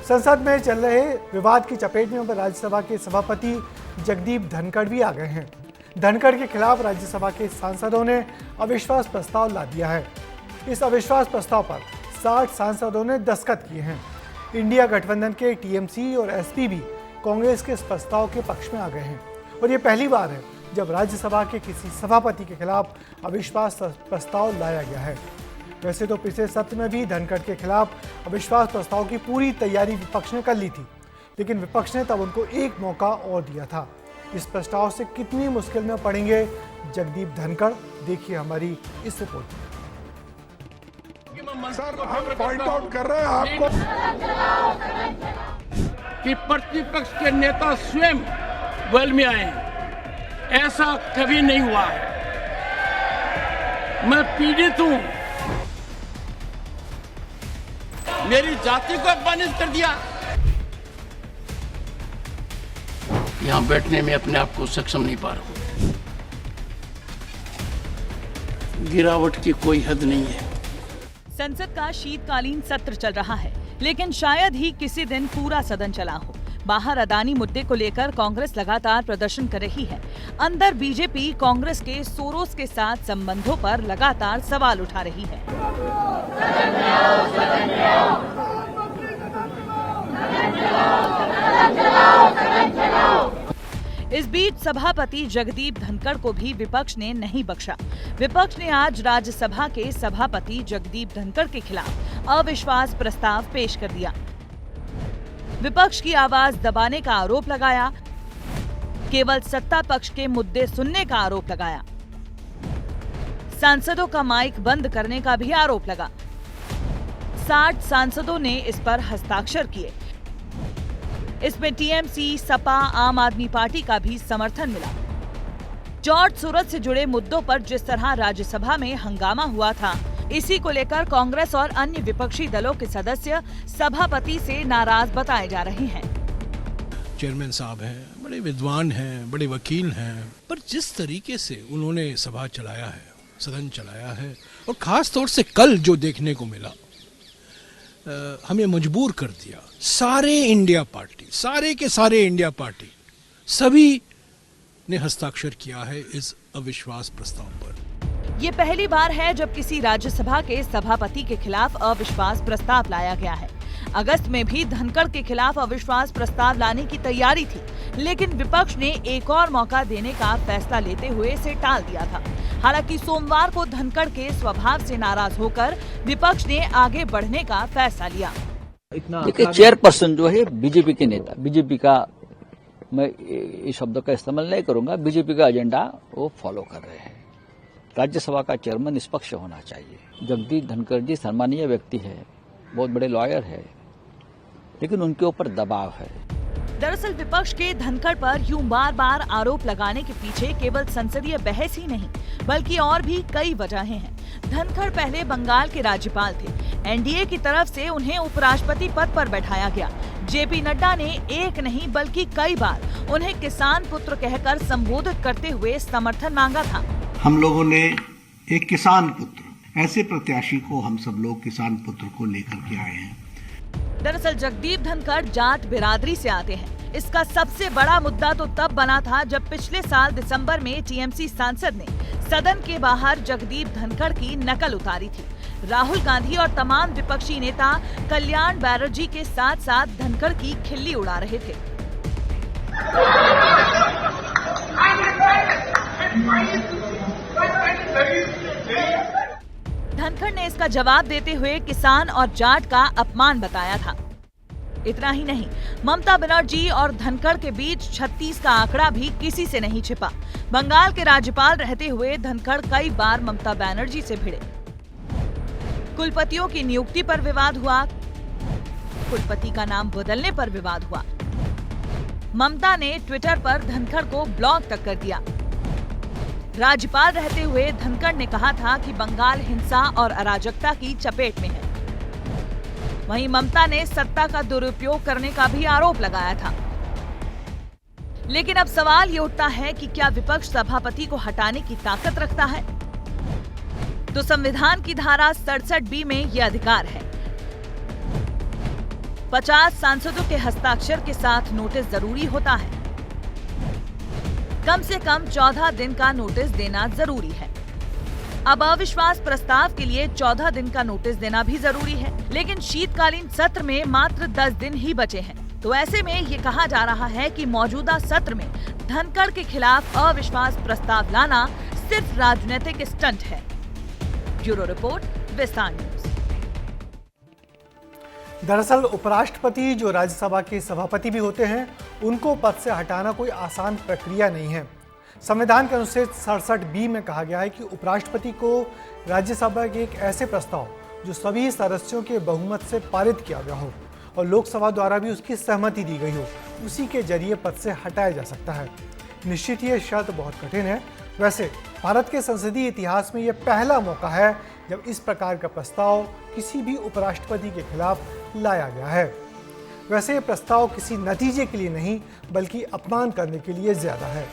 संसद में चल रहे विवाद की चपेट में राज्यसभा के सभापति जगदीप धनखड़ भी आ गए हैं। धनखड़ के खिलाफ राज्यसभा के सांसदों ने अविश्वास प्रस्ताव ला दिया है। इस अविश्वास प्रस्ताव पर 60 सांसदों ने दस्तखत किए हैं। इंडिया गठबंधन के टीएमसी और एसपी भी कांग्रेस के इस प्रस्ताव के पक्ष में आ गए हैं और ये पहली बार है जब राज्यसभा के किसी सभापति के खिलाफ अविश्वास प्रस्ताव लाया गया है। वैसे तो पिछले सत्र में भी धनखड़ के खिलाफ अविश्वास प्रस्ताव की पूरी तैयारी विपक्ष ने कर ली थी, लेकिन विपक्ष ने तब उनको एक मौका और दिया था। इस प्रस्ताव से कितनी मुश्किल में पड़ेंगे जगदीप धनखड़, देखिए हमारी इस रिपोर्ट में। सर, हम पॉइंट आउट कर रहे हैं आपको कि प्रतिपक्ष के नेता स्वयं वेल में आए, ऐसा कभी नहीं हुआ। मैं पीड़ित हूं, मेरी जाति को अपमानित कर दिया। यहां बैठने में अपने आप को सक्षम नहीं पा रहा हूं। गिरावट की कोई हद नहीं है। संसद का शीतकालीन सत्र चल रहा है, लेकिन शायद ही किसी दिन पूरा सदन चला हो। बाहर अदानी मुद्दे को लेकर कांग्रेस लगातार प्रदर्शन कर रही है। अंदर बीजेपी कांग्रेस के सोरोस के साथ संबंधों पर लगातार सवाल उठा रही है। इस बीच सभापति जगदीप धनखड़ को भी विपक्ष ने नहीं बख्शा। विपक्ष ने आज राज्यसभा के सभापति जगदीप धनखड़ के खिलाफ अविश्वास प्रस्ताव पेश कर दिया। विपक्ष की आवाज दबाने का आरोप लगाया, केवल सत्ता पक्ष के मुद्दे सुनने का आरोप लगाया, सांसदों का माइक बंद करने का भी आरोप लगा। 60 सांसदों ने इस पर हस्ताक्षर किए। इसमें टीएमसी, सपा, आम आदमी पार्टी का भी समर्थन मिला। जॉर्ज सोरोस से जुड़े मुद्दों पर जिस तरह राज्यसभा में हंगामा हुआ था, इसी को लेकर कांग्रेस और अन्य विपक्षी दलों के सदस्य सभापति से नाराज बताए जा रहे हैं। चेयरमैन साहब हैं, बड़े विद्वान हैं, बड़े वकील हैं, पर जिस तरीके से उन्होंने सभा चलाया है, सदन चलाया है, और खास तौर से कल जो देखने को मिला, हमें मजबूर कर दिया। सारे इंडिया पार्टी सभी ने हस्ताक्षर किया है इस अविश्वास प्रस्ताव पर। ये पहली बार है जब किसी राज्यसभा के सभापति के खिलाफ अविश्वास प्रस्ताव लाया गया है। अगस्त में भी धनखड़ के खिलाफ अविश्वास प्रस्ताव लाने की तैयारी थी, लेकिन विपक्ष ने एक और मौका देने का फैसला लेते हुए इसे टाल दिया था। हालांकि सोमवार को धनखड़ के स्वभाव से नाराज होकर विपक्ष ने आगे बढ़ने का फैसला लिया। देखिए, चेयरपर्सन जो है बीजेपी के नेता, बीजेपी का, मैं इस शब्द का इस्तेमाल नहीं करूंगा, बीजेपी का एजेंडा वो फॉलो कर रहे हैं। राज्यसभा का चेयरमैन निष्पक्ष होना चाहिए। जगदीप धनखड़ जी सम्मानीय व्यक्ति है, बहुत बड़े लॉयर है, लेकिन उनके ऊपर दबाव है। दरअसल विपक्ष के धनखड़ पर यूं बार बार आरोप लगाने के पीछे केवल संसदीय बहस ही नहीं, बल्कि और भी कई वजहें हैं। धनखड़ पहले बंगाल के राज्यपाल थे। एनडीए की तरफ से उन्हें उपराष्ट्रपति पद पर बैठाया गया। जेपी नड्डा ने एक नहीं बल्कि कई बार उन्हें किसान पुत्र कहकर संबोधित करते हुए समर्थन मांगा था। हम लोगों ने एक किसान पुत्र, ऐसे प्रत्याशी को हम सब लोग किसान पुत्र को लेकर के आए हैं। दरअसल जगदीप धनखड़ जाट बिरादरी से आते हैं। इसका सबसे बड़ा मुद्दा तो तब बना था जब पिछले साल दिसंबर में टीएमसी सांसद ने सदन के बाहर जगदीप धनखड़ की नकल उतारी थी। राहुल गांधी और तमाम विपक्षी नेता कल्याण बैनर्जी के साथ साथ धनखड़ की खिल्ली उड़ा रहे थे। धनखड़ ने इसका जवाब देते हुए किसान और जाट का अपमान बताया था। इतना ही नहीं, ममता बनर्जी और धनखड़ के बीच 36 का आंकड़ा भी किसी से नहीं छिपा। बंगाल के राज्यपाल रहते हुए धनखड़ कई बार ममता बनर्जी से भिड़े। कुलपतियों की नियुक्ति पर विवाद हुआ, कुलपति का नाम बदलने पर विवाद हुआ। ममता ने ट्विटर पर धनखड़ को ब्लॉक तक कर दिया। राज्यपाल रहते हुए धनखड़ ने कहा था कि बंगाल हिंसा और अराजकता की चपेट में है। वहीं ममता ने सत्ता का दुरुपयोग करने का भी आरोप लगाया था। लेकिन अब सवाल ये उठता है कि क्या विपक्ष सभापति को हटाने की ताकत रखता है? तो संविधान की धारा 67B में ये अधिकार है। 50 सांसदों के हस्ताक्षर के साथ नोटिस जरूरी होता है। कम से कम 14 दिन का नोटिस देना जरूरी है। अब अविश्वास प्रस्ताव के लिए 14 दिन का नोटिस देना भी जरूरी है, लेकिन शीतकालीन सत्र में मात्र 10 दिन ही बचे हैं। तो ऐसे में ये कहा जा रहा है कि मौजूदा सत्र में धनखड़ के खिलाफ अविश्वास प्रस्ताव लाना सिर्फ राजनीतिक स्टंट है। ब्यूरो रिपोर्ट, विस्तार न्यूज। दरअसल उपराष्ट्रपति, जो राज्यसभा के सभापति भी होते हैं, उनको पद से हटाना कोई आसान प्रक्रिया नहीं है। संविधान के अनुच्छेद 67B में कहा गया है कि उपराष्ट्रपति को राज्यसभा के एक ऐसे प्रस्ताव जो सभी सदस्यों के बहुमत से पारित किया गया हो और लोकसभा द्वारा भी उसकी सहमति दी गई हो, उसी के जरिए पद से हटाया जा सकता है। निश्चित ही ये शर्त बहुत कठिन है। वैसे भारत के संसदीय इतिहास में यह पहला मौका है जब इस प्रकार का प्रस्ताव किसी भी उपराष्ट्रपति के खिलाफ लाया गया है। वैसे ये प्रस्ताव किसी नतीजे के लिए नहीं, बल्कि अपमान करने के लिए ज्यादा है।